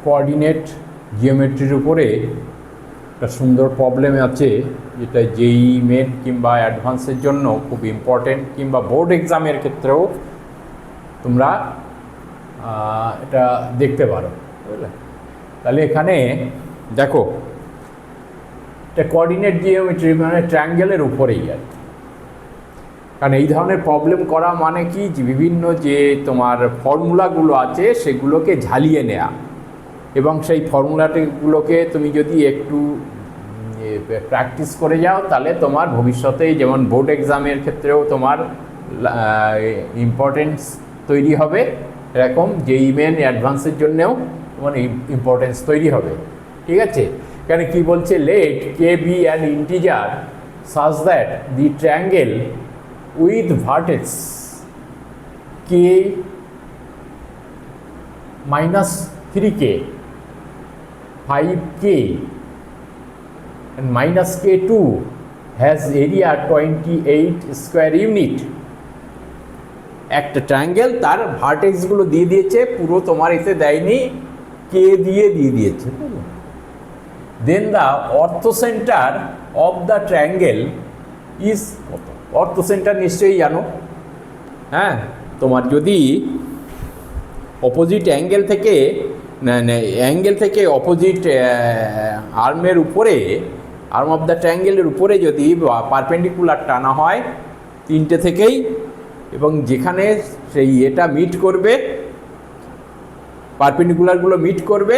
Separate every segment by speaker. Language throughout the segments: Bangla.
Speaker 1: কোঅর্ডিনেট জিওমেট্রির উপরে একটা সুন্দর প্রবলেম আছে, যেটা জেই মেন কিংবা অ্যাডভান্সের জন্য খুব ইম্পর্টেন্ট, কিংবা বোর্ড এক্সামের ক্ষেত্রেও তোমরা এটা দেখতে পারো, বুঝলে। তাহলে এখানে দেখো, এটা কোঅর্ডিনেট জিওমেট্রি মানে ট্রায়াঙ্গেলের উপরেই আর কি। কারণ এই ধরনের প্রবলেম করা মানে কি, যে বিভিন্ন যে তোমার ফর্মুলাগুলো আছে সেগুলোকে ঝালিয়ে নেওয়া, এবং সেই ফর্মুলাগুলোকে তুমি যদি একটু প্র্যাকটিস করে যাও তাহলে তোমার ভবিষ্যতে যেমন বোর্ড এক্সামের ক্ষেত্রেও তোমার ইম্পর্টেন্স তৈরি হবে, এরকম জেই মেন অ্যাডভান্সের জন্যেও তোমার ইম্পর্টেন্স তৈরি হবে, ঠিক আছে। এখানে কি বলছে, let K be an integer such that the triangle with vertex k minus 3k 5k and minus k2 has area 28 square unit। একটা ট্রায়াঙ্গেল তার ভার্টেক্সগুলো দিয়ে দিয়েছে, পুরো তোমার এতে দেয়নি, কে দিয়ে দিয়েছে। Then the orthocentre of the triangle is, orthocentre নিশ্চয়ই জানো, হ্যাঁ। তোমার যদি অপোজিট অ্যাঙ্গেল থেকে অপোজিট আর্মের উপরে, আর্ম অফ দ্য ট্রায়াঙ্গেলের উপরে যদি পারপেন্ডিকুলার টানা হয় তিনটে থেকেই, এবং যেখানে সেই এটা মিট করবে, পারপেন্ডিকুলারগুলো মিট করবে,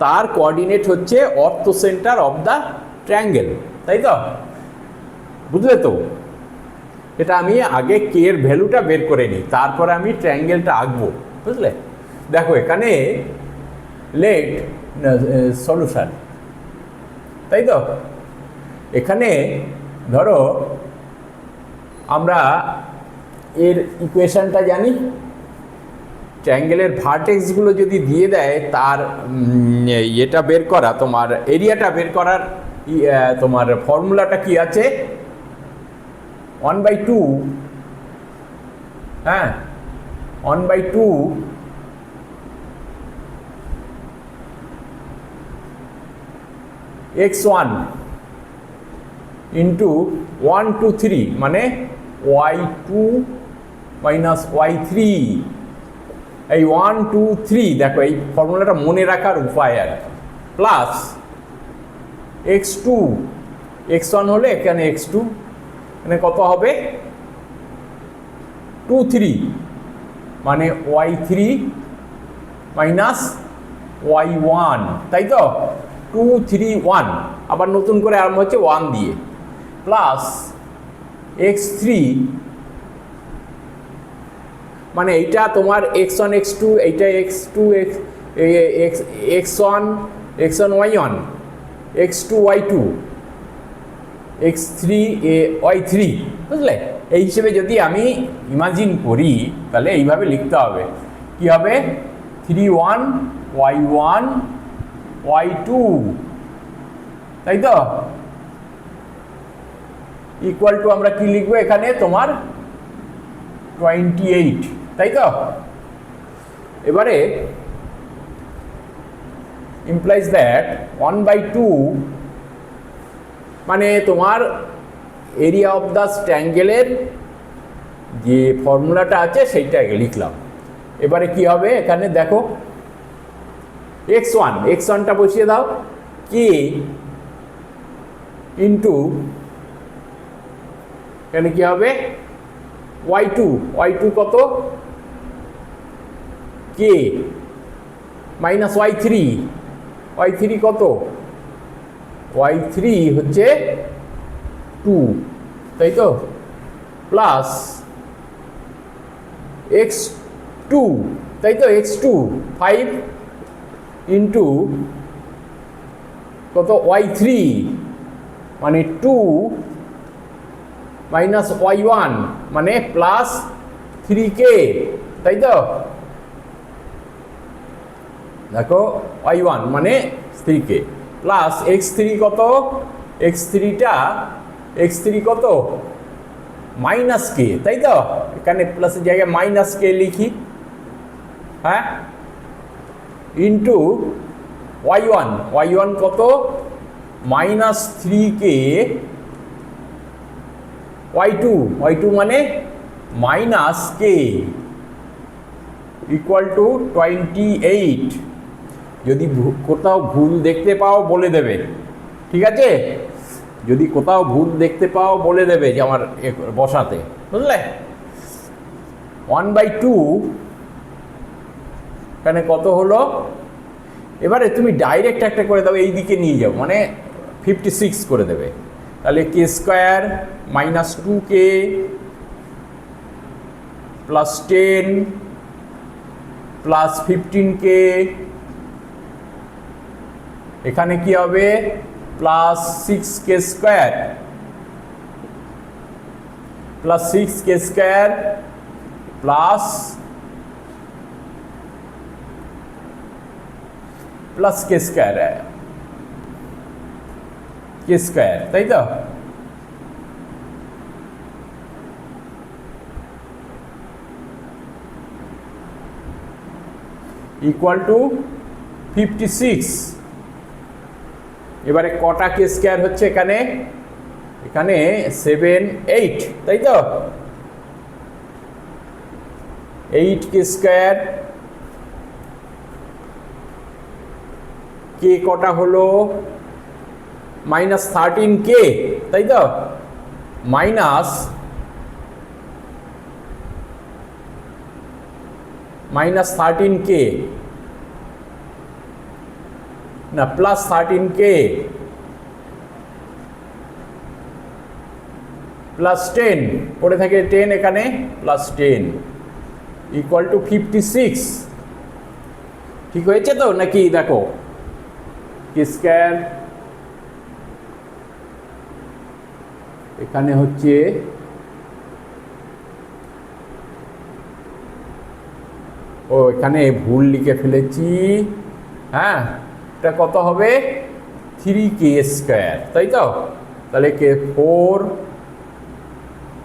Speaker 1: তার কোঅর্ডিনেট হচ্ছে অর্থোসেন্টার অফ দ্য ট্রায়াঙ্গেল, তাই তো, বুঝলে তো। এটা আমি আগে কে এর ভ্যালুটা বের করে নিই, তারপরে আমি ট্রায়াঙ্গেলটা আঁকবো, বুঝলে। দেখো এখানে লেট সলিউশন, তাই তো। এখানে ধরো আমরা এর ইকুয়েশনটা জানি, ট্রায়াঙ্গেলের ভার্টেক্সগুলো যদি দিয়ে দেয়, তার এটা বের করা, তোমার এরিয়াটা বের করার তোমার ফর্মুলাটা কি আছে, 1/2, হ্যাঁ, 1/2 x1 ইন্টু 1 2 3 মানে y2 মাইনাস y3। এই 1 2 3 দেখো, এই ফর্মুলাটা মনে রাখার উপায় আর কি, প্লাস x2, x1 হলে এখানে x2, মানে কত হবে 2 3 মানে y3 মাইনাস y1, তাই তো, 2 3 1, আবার নতুন করে আরম্ভ হচ্ছে 1 দিয়ে, প্লাস x3 মানে এইটা তোমার x1 x2, এইটা x2 x1 y1, x2 y2, x3 y3, বুঝলে। এই হিসেবে যদি আমি ইমাজিন করি তাহলে এইভাবে লিখতে হবে, কি হবে 3 1 y1 y2, তাই তো, ইকুয়াল টু আমরা কি লিখবো এখানে তোমার 28, তাই তো। এবারে implies that 1/2 মানে তোমার এরিয়া অফ দ্য ট্রায়াঙ্গেলের যে ফর্মুলাটা আছে সেইটা লিখলাম। এবারে কি হবে এখানে দেখো, x1টা বসিয়ে দাও, কি ইন্টু এখানে কি হবে y2 কত, কে মাইনাস y3 কত, y3 হচ্ছে 2, তাই তো, প্লাস x2, তাই তো, x2 5 ইন্টু কত y3 মানে 2 মাইনাস y1 মানে প্লাস 3k, তাই তো, দেখো y1 মানে 3k, প্লাস x3 কত, x3 কত মাইনাস কে, তাই তো, এখানে প্লাসের জায়গায় মাইনাস কে লিখি, হ্যাঁ, ইন্টু y1 কত, -3k y2 মানে -k ইকুয়াল টু 28। যদি কোথাও ভুল দেখতে পাও বলে দেবে, ঠিক আছে? যদি কোথাও ভুল দেখতে পাও বলে দেবে যে আমার বসাতে, বুঝলে? 1/2 এখানে কত হলো? এবারে তুমি ডাইরেক্ট একটা করে দাও, এই দিকে নিয়ে যাও, মানে 56 করে দেবে। তাহলে k square -2k plus 10 plus 15k, এখানে কি হবে? Plus 6k square plus 6k square plus k square, তাই তো? Equal to 56। এবারে কটা কে স্কোয়ার হচ্ছে এখানে? এখানে 7 8, তাই তো? 8k স্কোয়ার, কে কটা হলো? -13k, তাই তো? -13k না, প্লাস 13k প্লাস 10 পড়ে থাকে 10, এখানে প্লাস 10 ইকুয়াল টু 56। ঠিক হয়েছে তো নাকি? দেখো কি স্কয়ার এখানে হচ্ছে এখানে ভুল লিখে ফেলেছি। হ্যাঁ, এটা কত হবে? 3k স্কয়ার, তাই তো? তাহলে কে 4,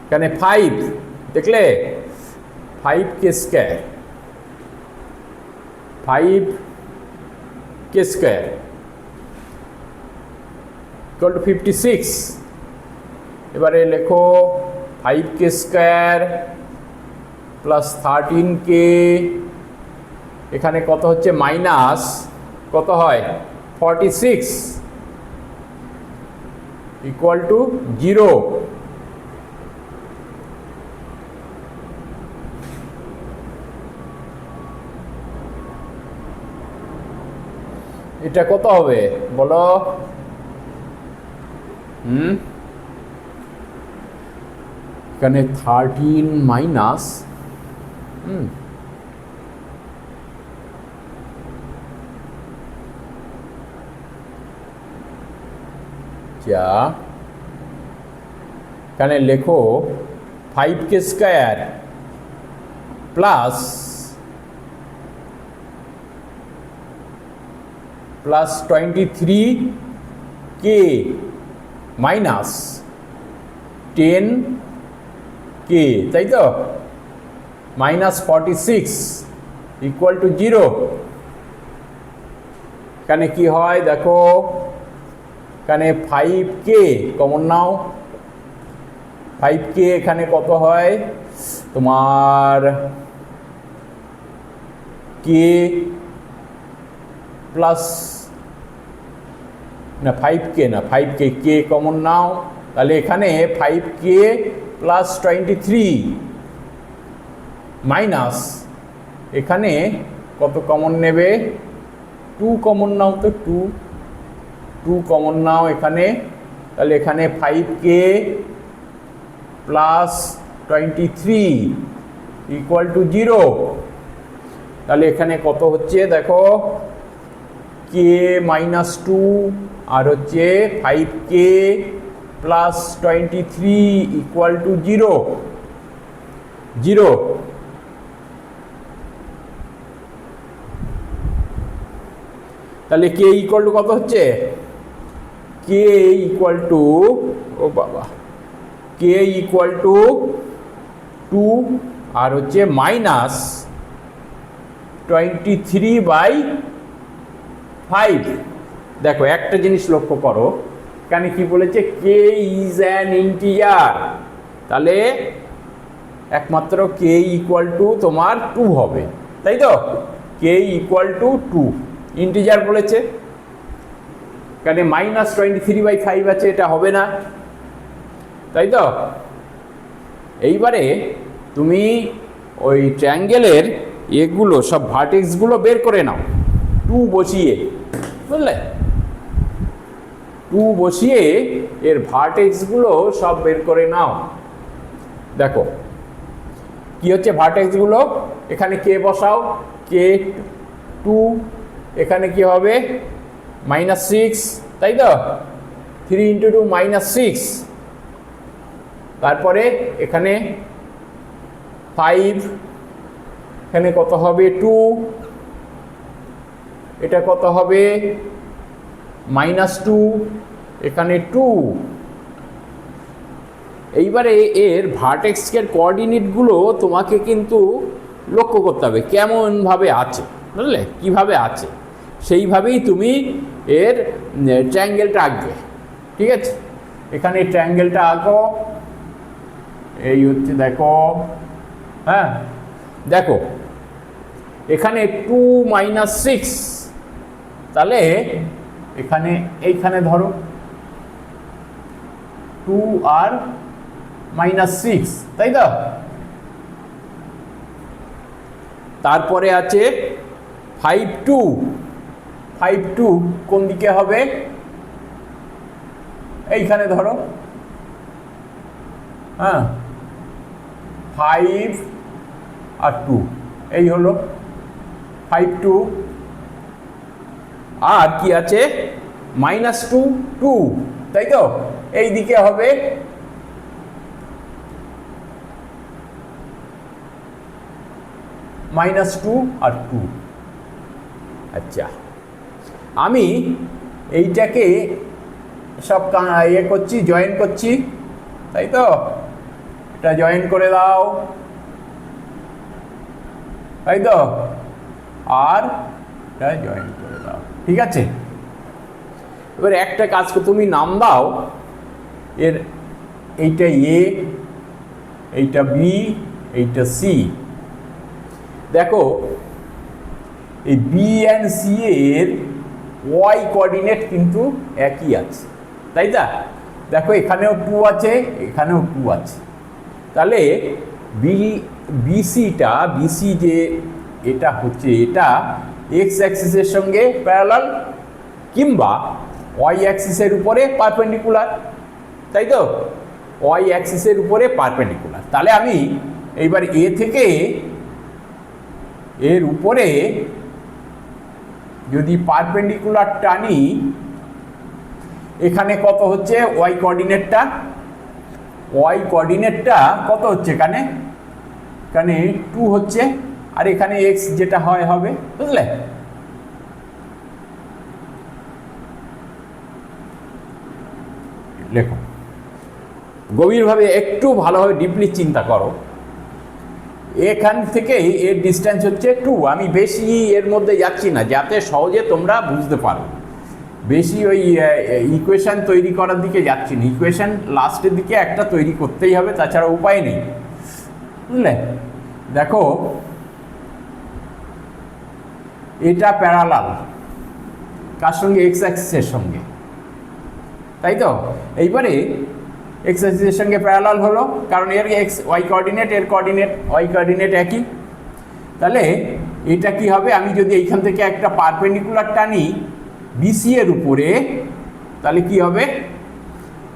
Speaker 1: এখানে 5, দেখলে 5k square, 5k square equal to 56। এবারে লেখো 5k স্কয়ার প্লাস 13k, এখানে কত হচ্ছে? মাইনাস কত হয়? 46 ইকুয়াল টু 0। এটা কত হবে বলো? এখানে 13 মাইনাস যা এখানে লেখো 5k square plus 23k minus 10k, তাই তো? Minus 46 equal to 0। এখানে কি হয় দেখো, এখানে 5k কমন নাও, 5k এখানে কত হয় তোমার? k প্লাস না 5k না, 5k k কমন নাও, তাহলে এখানে 5k প্লাস 23 মাইনাস এখানে কত কমন নেবে? 2 কমন নাও, তো 2 কমন নাও এখানে, তাহলে এখানে 5k প্লাস 23 ইকুয়াল টু 0। তাহলে এখানে কত হচ্ছে দেখো? k মাইনাস 2 আর হচ্ছে 5k প্লাস 23 ইকুয়াল টু 0। তাহলে k ইকুয়াল টু কত হচ্ছে? k equal to k equal to 2 আর হচ্ছে মাইনাস 23/2। 5। দেখো একটা জিনিস লক্ষ্য করো, এখানে কি বলেছে, কে ইজ অ্যান ইন্টিজার, তাহলে একমাত্র কে ইকুয়াল টু তোমার 2 হবে, তাই তো? কে ইকুয়াল টু 2 ইন্টিজার বলেছে, এখানে -23/5 আছে, এটা হবে না, তাই তো? এইবারে তুমি ওই ট্রায়াঙ্গেলের এগুলো সব ভার্টেক্সগুলো বের করে নাও 2 বসিয়ে, বুঝলে? 2 বসিয়ে এর ভার্টেক্সগুলো সব বের করে নাও। দেখো কি হচ্ছে ভার্টেক্সগুলো, এখানে কে বসাও, কে 2, এখানে কি হবে -6, তাই তো? 3 × 2 -6, তারপরে এখানে 5, এখানে কত হবে 2, এটা কত হবে -2, এখানে 2। এইবারে এর ভার্টেক্সের কোঅর্ডিনেটগুলো তোমাকে কিন্তু লক্ষ্য করতে হবে কেমনভাবে আছে, বুঝলে? কিভাবে আছে সেইভাবেই তুমি এর ট্রায়াঙ্গেলটা আঁকবে, ঠিক আছে? এখানে ট্রায়াঙ্গেলটা আঁকো, এই হচ্ছে, দেখো, হ্যাঁ, দেখো এখানে 2 - 6, তাহলে এখানে এইখানে ধরো 2 আর -6, তাই তো? তারপরে আছে 5 2 কোন দিকে হবে, এইখানে ধরো, হ্যাঁ, 5 আর 2, এই হলো 5 2, আর কি আছে -2 2, তাই তো? এই দিকে হবে -2 আর 2। আচ্ছা, আমি এইটাকে সব ইয়ে করছি, জয়েন করছি, তাই তো? এটা জয়েন করে দাও, তাই তো? আর এটা জয়েন করে দাও, ঠিক আছে? এবার একটা কাজ করে তুমি নাম দাও এর, এইটা এ, এইটা বি, এইটা সি। দেখো এই বি অ্যান্ড সি এর ওয়াই কোঅর্ডিনেট কিন্তু একই আছে, তাই না? দেখো এখানেও 2 আছে, এখানেও 2 আছে, তাহলে বিসি যে এটা হচ্ছে, এটা এক্স অ্যাক্সিসের সঙ্গে প্যারালাল কিংবা ওয়াই অ্যাক্সিসের উপরে পারপেন্ডিকুলার, তাই তো? ওয়াই অ্যাক্সিসের উপরে পারপেন্ডিকুলার। তাহলে আমি এইবার এ থেকে এর উপরে যদি পারপেন্ডিকুলার টানি, এখানে কত হচ্ছে ওয়াই কোঅর্ডিনেটটা, কত হচ্ছে, এখানে 2 হচ্ছে, আর এখানে এক্স যেটা হয় হবে, বুঝলে? লেখো গভীরভাবে, একটু ভালোভাবে ডিপলি চিন্তা করো। এখান থেকে এর ডিস্টেন্স হচ্ছে 2। আমি বেশি এর মধ্যে যাচ্ছি না, যাতে সহজে তোমরা বুঝতে পারো। বেশি ওই ইকুয়েশন তৈরি করার দিকে যাচ্ছি না, ইকুয়েশন লাস্টের দিকে একটা তৈরি করতেই হবে, তাছাড়া উপায় নেই, বুঝলে? দেখো এটা প্যারালাল কার সঙ্গে, এক্স অ্যাক্সিসের সঙ্গে, তাই তো? এইবারে এক্স অ্যাক্সিসের সঙ্গে প্যারালাল হলো, কারণ এর এক্স ওয়াই কোঅর্ডিনেট, এর কোঅর্ডিনেট ওয়াই কোঅর্ডিনেট একই। তাহলে এটা কি হবে, আমি যদি এইখান থেকে একটা পারপেন্ডিকুলার টানি বিসি এর উপরে, তাহলে কি হবে,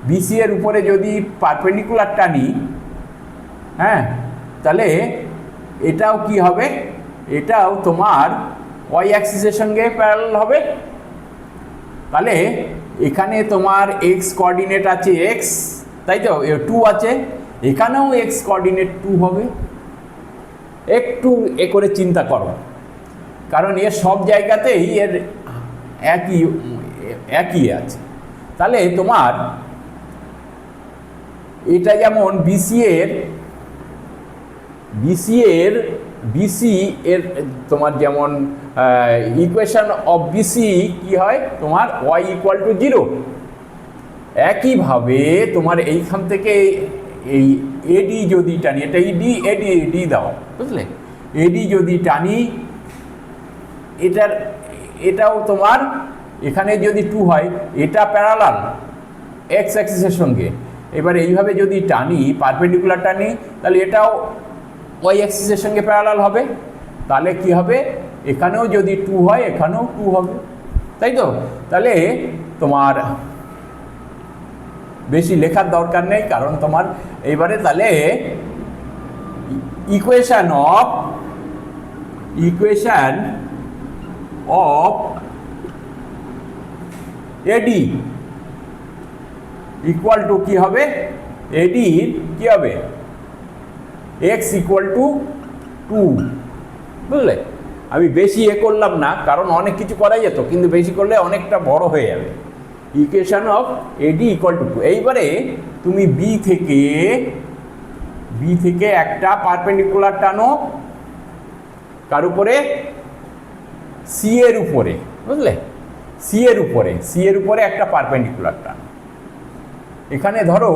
Speaker 1: বিসি এর উপরে যদি পারপেন্ডিকুলার টানি, হ্যাঁ, তাহলে এটাও কি হবে, এটাও তোমার ওয়াই অ্যাক্সিসের সঙ্গে প্যারালাল হবে। তাহলে এখানে তোমার এক্স কোঅর্ডিনেট আছে এক্স, তাই তো? 2 আছে, এখানেও এক্স কোঅর্ডিনেট 2 হবে। একটু এ করে চিন্তা করো, কারণ এর সব জায়গাতেই এর একই আছে। তাহলে তোমার এটা যেমন বিসি এর বিসি এর তোমার যেমন ইকুয়েশন অফ বিসি কি হয় তোমার ওয়াই ইকুয়াল টু 0, একইভাবে তোমার এইখান থেকে এই এডি যদি টানি, এটা এডি এডি এডি দাও, বুঝলে, এডি যদি টানি এটাও তোমার এখানে যদি 2 হয়, এটা প্যারালাল এক্স অ্যাক্সিসের সঙ্গে। এবার এইভাবে যদি টানি, পারপেন্ডিকুলার টানি, তাহলে এটাও ওয়াই অ্যাক্সিসের সঙ্গে প্যারালাল হবে। তাহলে কি হবে, এখানেও যদি 2 হয় এখানেও 2 হবে, তাই তো? তাহলে তোমার বেশি লেখার দরকার নেই, কারণ তোমার এইবারে তাহলে equation of eddy equal to কি হবে, এডির কি হবে, এক্স ইকুয়াল টু 2, বুঝলে? আমি বেশি করলাম না, কারণ অনেক কিছু করা যেত, কিন্তু বেশি করলে অনেকটা বড় হয়ে যাবে। Equation of eddy equal to 2। এইবারে তুমি বি থেকে একটা পারপেন্ডিকুলার টানো, কার উপরে, সি এর উপরে, বুঝলে, সি এর উপরে একটা পারপেন্ডিকুলার টানো। এখানে ধরো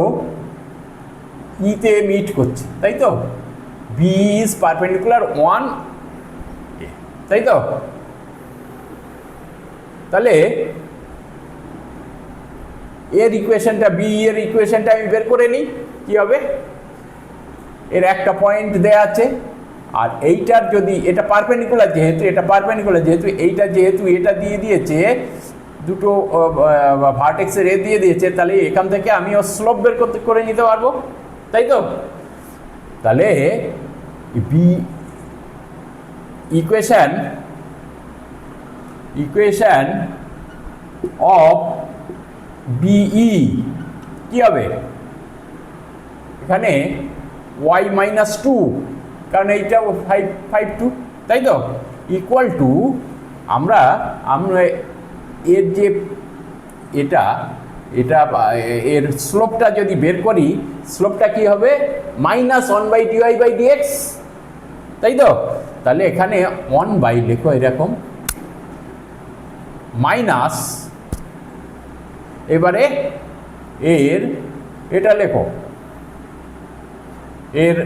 Speaker 1: ইতে মিট করছে, তাই তো, বি ইজ পারপেন্ডিকুলার 1, তাই তো? তাহলে এর ইকুয়েশনটা, বি এর ইকুয়েশনটা আমি বের করে নিই। কি হবে, এর একটা পয়েন্ট দেয়া আছে, আর এইটার যদি এটা পারপেন্ডিকুলার যেহেতু, এইটা যেহেতু এটা দিয়ে দিয়েছে, দুটো ভার্টেক্সের এ দিয়ে দিয়েছে, তাহলে এখান থেকে আমি ও স্লোপ বের করে নিতে পারবো, তাই তো? তাহলে বি ইকুয়েশন অফ বিই কি হবে, এখানে y মাইনাস 2, কারণ এইটাও 5 2, তাই তো, ইকুয়াল টু আমরা এর যে এটা এর স্লোপটা যদি বের করি, স্লোপটা কি হবে, -1/dy/dx, তাই তো? তাহলে এখানে 1 লেখো এরকম, মাইনাস, এবারে এর এটা লেখো, এর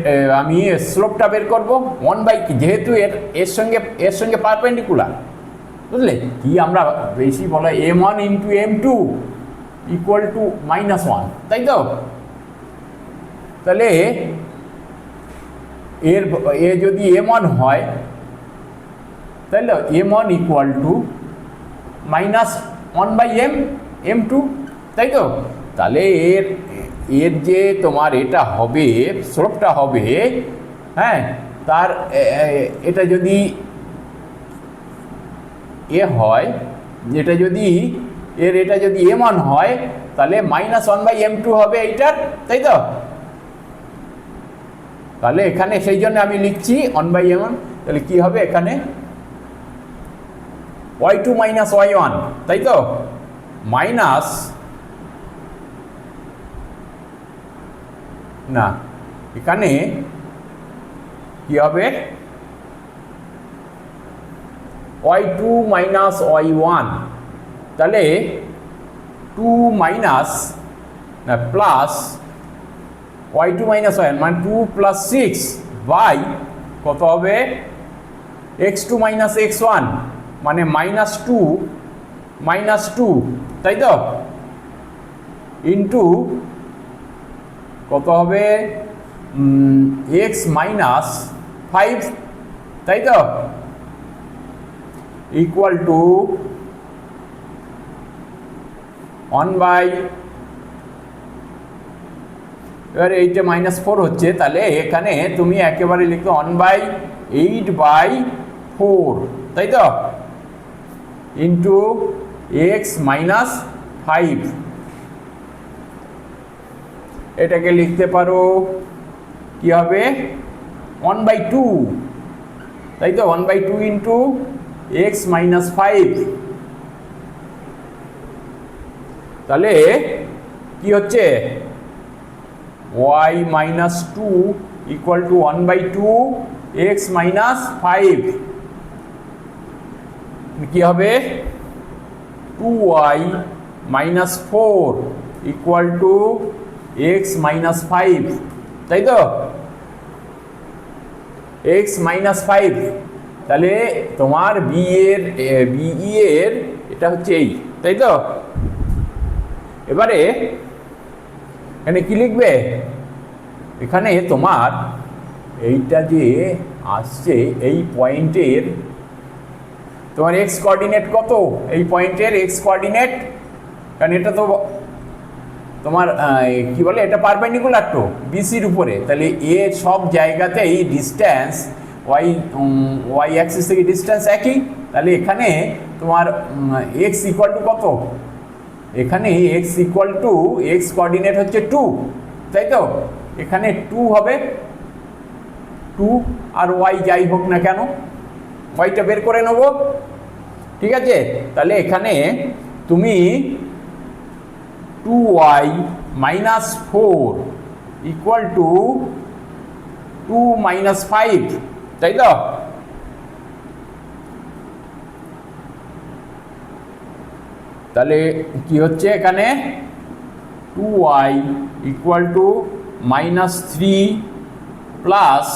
Speaker 1: আমি স্লোপটা বের করব 1 যেহেতু এর সঙ্গে পারপেন্ডিকুলার, বুঝলে, কি আমরা বেশি বলা m1 into m2 equal to -1, তাই তো? তাহলে এ যদি m1 হয়, তাহলে m1 ইকুয়াল টু -1/m2, তাই তো? তাহলে এর যে তোমার এটা হবে, স্লোপটা হবে, হ্যাঁ, তার এটা যদি এ হয়, এটা যদি m1 হয়, তাহলে -1/m2 হবে এইটার, তাই তো? তাহলে এখানে সেই জন্য আমি লিখছি 1/m1, তাহলে কি হবে এখানে y2 মাইনাস y1, তাই তো, মাইনাস, না, এখানে কি হবে, y2 মাইনাস y1, তাহলে 2 মাইনাস না প্লাস y2 মাইনাস y1 মানে 2 প্লাস 6 বাই কত হবে, x2 মাইনাস x1 মানে -2, তাই তো, ইন্টু কত হবে, x মাইনাস 5, তাই তো, ইকুয়াল টু 1/, এবারে এইটা -4 হচ্ছে, তাহলে এখানে তুমি একেবারে লিখবে 1/8/4, তাই তো, ইন্টু x মাইনাস 5, এটাকে লিখতে পারো কি হবে 1/2, তাই তো, 1/2 ইন্টু x মাইনাস 5, তাহলে কি হচ্ছে, y minus 2 equal to 1/2 x minus 5 কি হবে 2y minus 4 equal to x minus 5, তাই তো? এক্স মাইনাস 5, তাহলে তোমার বিই এর এটা হচ্ছে এই, তাই তো? এবারে এখানে কি লিখবে? এখানে তোমার এইটা যে আসছে এই পয়েন্টের তোমার এক্স কোঅর্ডিনেট কত? এই পয়েন্টের এক্স কোঅর্ডিনেট, কারণ এটা তো তোমার কি বলে, এটা পারপেন্ডিকুলার টু বিসির উপরে, তাহলে এ সব জায়গাতেই ডিস্ট্যান্স ওয়াই অ্যাক্সিস থেকে ডিস্ট্যান্স একই, তাহলে এখানে তোমার এক্স ইকুয়াল টু কত? এখানে x equal to x coordinate হচ্ছে 2, তাই তো? এখানে 2 হবে, 2 আর ওয়াই যাই হোক না কেন, ওয়াইটা বের করে নেব, ঠিক আছে? তাহলে এখানে তুমি 2y minus 4 equal to 2 minus 5, তাই তো? তাহলে কি হচ্ছে এখানে 2y equal to minus 3 plus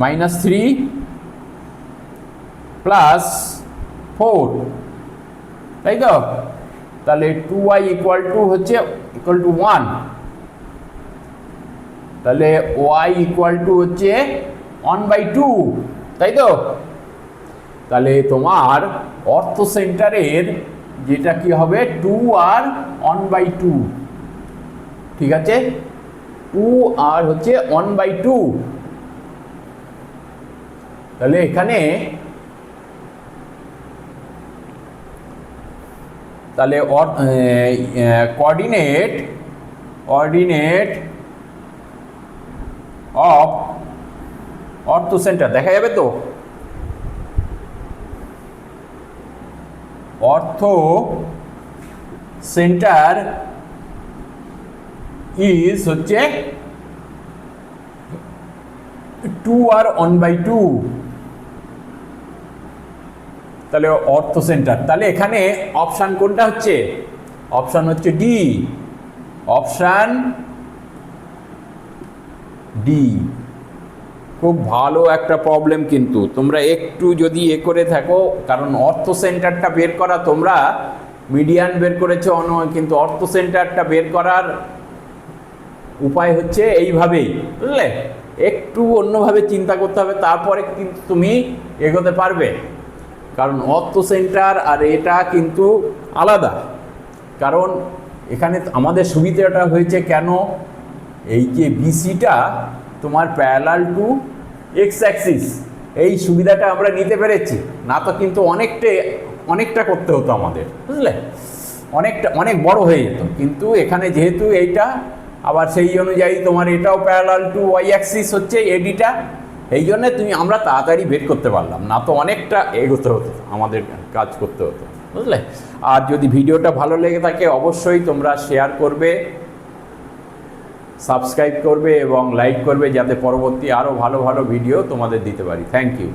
Speaker 1: minus 3 plus 4, তাই তো? তাহলে 2y ইকুয়াল টু হচ্ছে ইকুয়াল টু 1, তাহলে y ইকুয়াল টু হচ্ছে 1/2, তাই তো? তাহলে তোমার অর্থ সেন্টারের যেটা কি হবে 2 আর 1/2, ঠিক আছে? 2 আর হচ্ছে 1/2, তাহলে এখানে তাহলে কোঅর্ডিনেট অফ অর্থ সেন্টার দেখা যাবে তো? অর্থ সেন্টার ইজ হচ্ছে 2 আর 1/2, তাহলে অর্থ সেন্টার, তাহলে এখানে অপশান কোনটা হচ্ছে? অপশান হচ্ছে ডি, অপশান ডি। খুব ভালো একটা প্রবলেম, কিন্তু তোমরা একটু যদি করে থাকো, কারণ অর্থ সেন্টারটা বের করা, তোমরা মিডিয়ান বের করেছো, কিন্তু অর্থ সেন্টারটা বের করার উপায় হচ্ছে এইভাবেই, বুঝলে? একটু অন্যভাবে চিন্তা করতে হবে, তারপরে কিন্তু তুমি এগোতে পারবে, কারণ অর্থ সেন্টার আর এটা কিন্তু আলাদা। কারণ এখানে আমাদের সুবিধাটা হয়েছে কেন, এই যে বিসিটা তোমার প্যারালাল টু এক্স অ্যাক্সিস, এই সুবিধাটা আমরা নিতে পেরেছি, না তো কিন্তু অনেকটা করতে হতো আমাদের, বুঝলে? অনেক বড় হয়ে যেত, কিন্তু এখানে যেহেতু এইটা আবার সেই অনুযায়ী তোমার এটাও প্যারালাল টু ওয়াই অ্যাক্সিস হচ্ছে এডিটা, এই জন্যে আমরা তাড়াতাড়ি বের করতে পারলাম, না তো অনেকটা এগোতে হতো, আমাদের কাজ করতে হতো, বুঝলে? আর যদি ভিডিওটা ভালো লেগে থাকে অবশ্যই তোমরা শেয়ার করবে, সাবস্ক্রাইব করবে এবং লাইক করবে, যাতে পরবর্তী আরও ভালো ভালো ভিডিও তোমাদের দিতে পারি। Thank you.